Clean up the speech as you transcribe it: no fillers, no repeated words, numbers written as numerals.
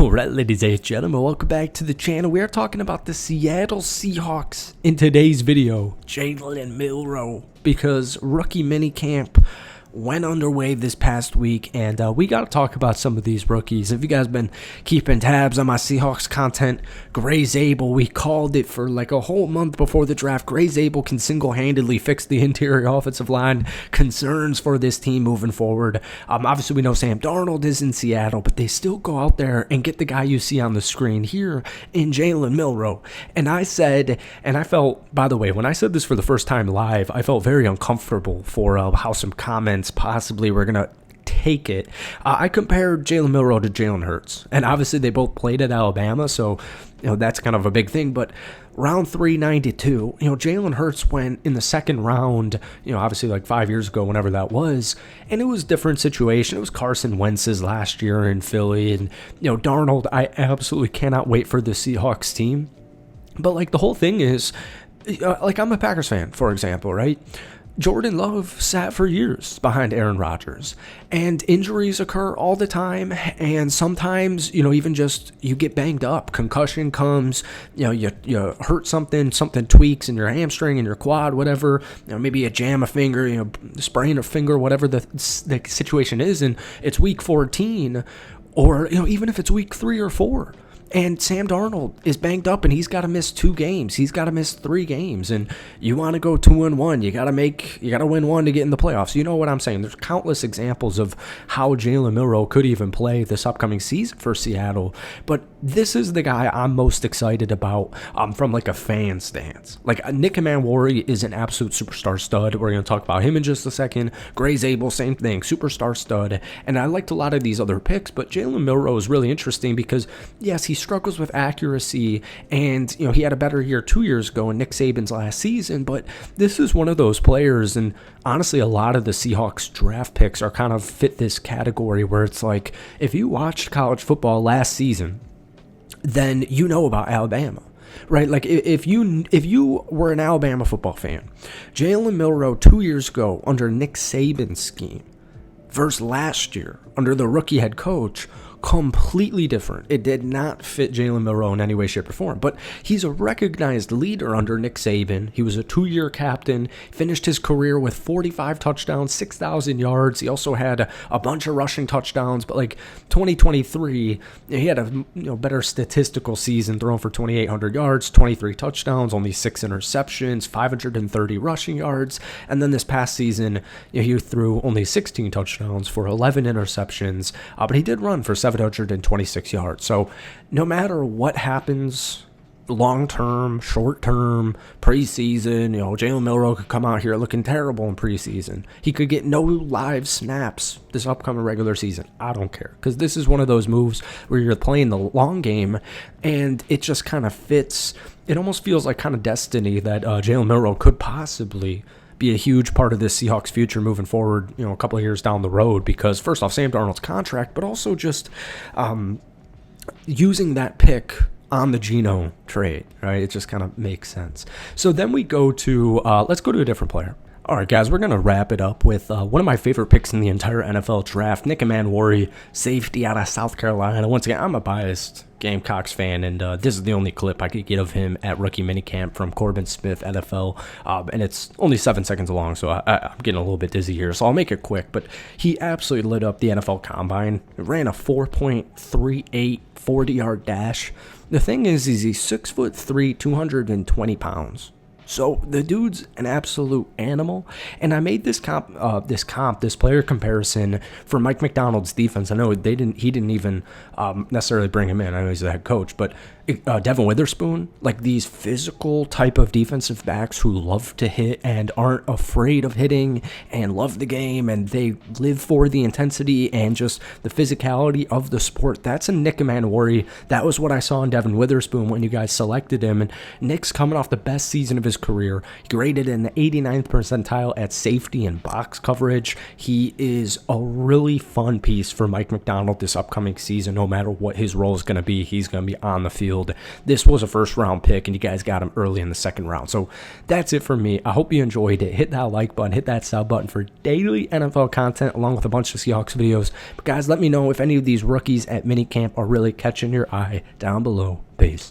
Alright, ladies and gentlemen, welcome back to the channel. We are talking about the Seattle Seahawks in today's video. Jalen Milroe, because rookie minicamp went underway this past week, and we got to talk about some of these rookies. If you guys been keeping tabs on my Seahawks content, Gray Zabel, we called it for like a whole month before the draft. Gray Zabel can single-handedly fix the interior offensive line concerns for this team moving forward. Obviously, we know Sam Darnold is in Seattle, but they still go out there and get the guy you see on the screen here in Jalen Milroe. And I said, and I felt, by the way, when I said this for the first time live, I felt very uncomfortable for how some comments possibly were going to take it. I compared Jalen Milroe to Jalen Hurts, and obviously they both played at Alabama, so that's kind of a big thing. But round 392, Jalen Hurts went in the second round, obviously like 5 years ago, whenever that was, and it was a different situation. It was Carson Wentz's last year in Philly, and Darnold, I absolutely cannot wait for the Seahawks team. But like the whole thing is, like I'm a Packers fan, for example, right? Jordan Love sat for years behind Aaron Rodgers, and injuries occur all the time, and sometimes, even just you get banged up, concussion comes, you hurt something tweaks in your hamstring, in your quad, whatever, maybe you jam a finger, sprain a finger, whatever the situation is, and it's week 14, or, even if it's week 3 or 4. And Sam Darnold is banged up, and he's got to miss 2 games. He's got to miss 3 games, and you want to go 2-1. You got to win 1 to get in the playoffs. You know what I'm saying? There's countless examples of how Jalen Milroe could even play this upcoming season for Seattle. But this is the guy I'm most excited about from like a fan stance. Like Nick Manor is an absolute superstar stud. We're going to talk about him in just a second. Gray Zabel, same thing, superstar stud. And I liked a lot of these other picks, but Jalen Milroe is really interesting because, yes, he struggles with accuracy, and he had a better year 2 years ago in Nick Saban's last season, but this is one of those players, and honestly a lot of the Seahawks draft picks are kind of fit this category where it's like, if you watched college football last season, then you know about Alabama. Right, like if you were an Alabama football fan, Jalen Milroe 2 years ago under Nick Saban's scheme versus last year under the rookie head coach, completely different. It did not fit Jalen Milroe in any way, shape, or form. But he's a recognized leader under Nick Saban. He was a 2-year captain, finished his career with 45 touchdowns, 6,000 yards. He also had a bunch of rushing touchdowns. But like 2023, he had a better statistical season, throwing for 2,800 yards, 23 touchdowns, only 6 interceptions, 530 rushing yards. And then this past season, he threw only 16 touchdowns for 11 interceptions. But he did run for 726 yards. So no matter what happens long-term, short-term, preseason, Jalen Milroe could come out here looking terrible in preseason. He could get no live snaps this upcoming regular season. I don't care, because this is one of those moves where you're playing the long game, and it just kind of fits. It almost feels like kind of destiny that Jalen Milroe could possibly be a huge part of this Seahawks future moving forward, a couple of years down the road, because first off, Sam Darnold's contract, but also just using that pick on the Geno trade, right? It just kind of makes sense. So then we go to, let's go to a different player. All right, guys, we're going to wrap it up with one of my favorite picks in the entire NFL draft, Nick Manor, safety out of South Carolina. Once again, I'm a biased Gamecocks fan, and this is the only clip I could get of him at rookie minicamp from Corbin Smith NFL, and it's only 7 seconds long, so I'm getting a little bit dizzy here, so I'll make it quick. But he absolutely lit up the NFL Combine. He ran a 4.38 40-yard dash. The thing is he's 6'3", 220 pounds. So the dude's an absolute animal, and I made this player comparison for Mike McDonald's defense. I know he didn't even necessarily bring him in. I know he's the head coach, but Devin Witherspoon, like these physical type of defensive backs who love to hit and aren't afraid of hitting and love the game, and they live for the intensity and just the physicality of the sport. That's a Nick Manor. That was what I saw in Devin Witherspoon when you guys selected him, and Nick's coming off the best season of his career. He graded in the 89th percentile at safety and box coverage. He is a really fun piece for Mike Macdonald this upcoming season. No matter what his role is going to be, he's going to be on the field. This was a first-round pick, and you guys got him early in the second round. So that's it for me. I hope you enjoyed it. Hit that like button, hit that sub button for daily NFL content along with a bunch of Seahawks videos. But guys, let me know if any of these rookies at minicamp are really catching your eye down below. Peace.